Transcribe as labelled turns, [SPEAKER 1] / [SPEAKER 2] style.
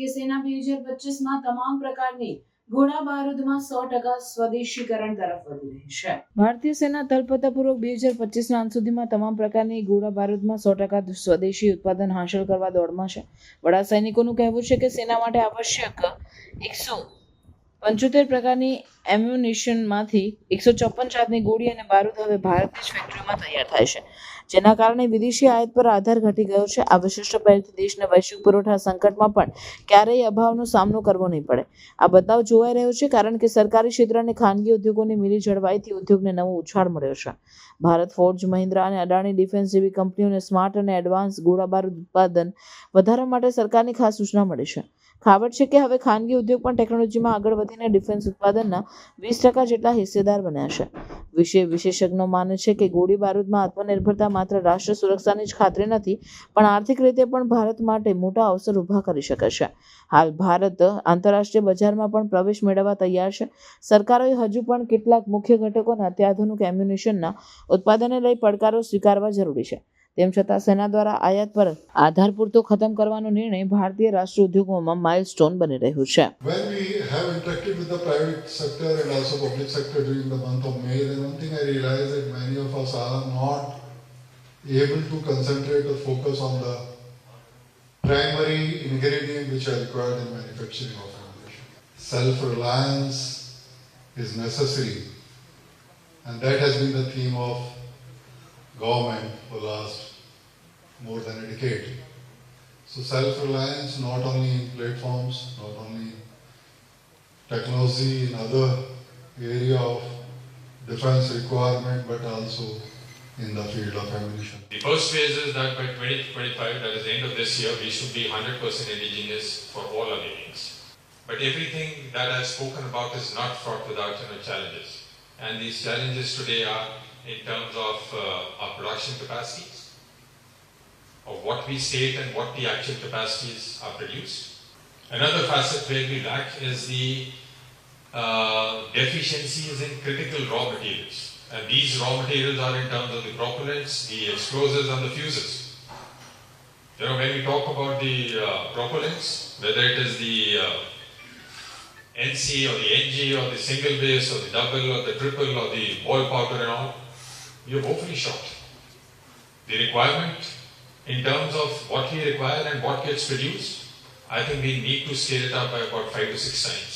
[SPEAKER 1] ભારતીય સેના 2025માં તમામ પ્રકારની ગોળા બારૂદમાં 100% સ્વદેશીકરણ તરફ વધી રહી છે. ભારતીય સેના તલપતાપૂર્વક 2025ના અંત સુધીમાં તમામ પ્રકારની ગોળા બારૂદમાં 100% સ્વદેશી ઉત્પાદન હાંસલ કરવા દોડમાં છે. વડા સૈનિકોનું કહેવું છે કે સેના માટે આવશ્યક 175 પ્રકારની એમ્યુનિશનમાંથી 154 જાતની ગોળી અને બારૂદ હવે ભારતની જ ફેક્ટરીઓમાં તૈયાર થાય છે, જેના કારણે વિદેશી આયાત પર આધાર ઘટી ગયો છે. આ વિશિષ્ટ પહેલથી દેશને વૈશ્વિક પુરવઠા સંકટમાં પણ ક્યારેય અભાવનો સામનો કરવો નહીં પડે. આ બદલાવ જોવાઈ રહ્યો છે કારણ કે સરકારી ક્ષેત્ર અને ખાનગી ઉદ્યોગોની મિલી જળવાઈથી ઉદ્યોગને નવો ઉછાળ મળ્યો છે. ભારત ફોર્જ, મહિન્દ્રા અને અડાણી ડિફેન્સ જેવી કંપનીઓને સ્માર્ટ અને એડવાન્સ ગોળા બારૂદ ઉત્પાદન વધારવા માટે સરકારની ખાસ સૂચના મળી છે. ખાવટ છે કે હવે ખાનગી ઉદ્યોગ પણ ટેકનોલોજીમાં આગળ વધીને ડિફેન્સ ઉત્પાદનના 20% જેટલા હિસ્સેદાર બન્યા છે. વિશેષજ્ઞો માને છે કે ગોળી બારૂદમાં આત્મનિર્ભરતા માત્ર રાષ્ટ્ર સુરક્ષાની જ ખાતરી નથી, પણ આર્થિક રીતે પણ ભારત માટે મોટા અવસર ઊભા કરી શકે છે. હાલ ભારત આંતરરાષ્ટ્રીય બજારમાં પણ પ્રવેશ મેળવવા તૈયાર છે. સરકારોએ હજુ પણ કેટલાક મુખ્ય ઘટકોના અત્યાધુનિક એમ્યુનિશનના ઉત્પાદનને લઈ પડકારો સ્વીકારવા જરૂરી છે. તેમ છતાં સેના દ્વારા આયાત પર આધાર પૂરતો ખતમ કરવાનો નિર્ણય ભારતીય રાષ્ટ્રીય ઉદ્યોગોમાં માઇલસ્ટોન બની રહ્યું છે.
[SPEAKER 2] When we have interacted with the private sector and also public sector during the month of May, then one thing I realized that many of us are not able to concentrate or focus on the primary ingredient which are required in manufacturing of ammunition. Self-reliance is necessary, and that has been the theme of government for the last more than a decade. So self-reliance not only in platforms, not only technology in other area of defense requirement, but also in the field of ammunition.
[SPEAKER 3] The first phase is that by 2025, that is the end of this year, we should be 100% indigenous for all our variants. But everything that I've spoken about is not fraught without challenges. And these challenges today are in terms of our production capacities, of what we state and what the actual capacities are produced. Another facet where we lack is the deficiencies in critical raw materials. And these raw materials are in terms of the propellants, the explosives and the fuses. When we talk about the propellants, whether it is the NC or the NG or the single base or the double or the triple or the ball powder and all, we are woefully short. The requirement in terms of what we require and what gets produced, I think we need to scale it up by about 5 to 6 times.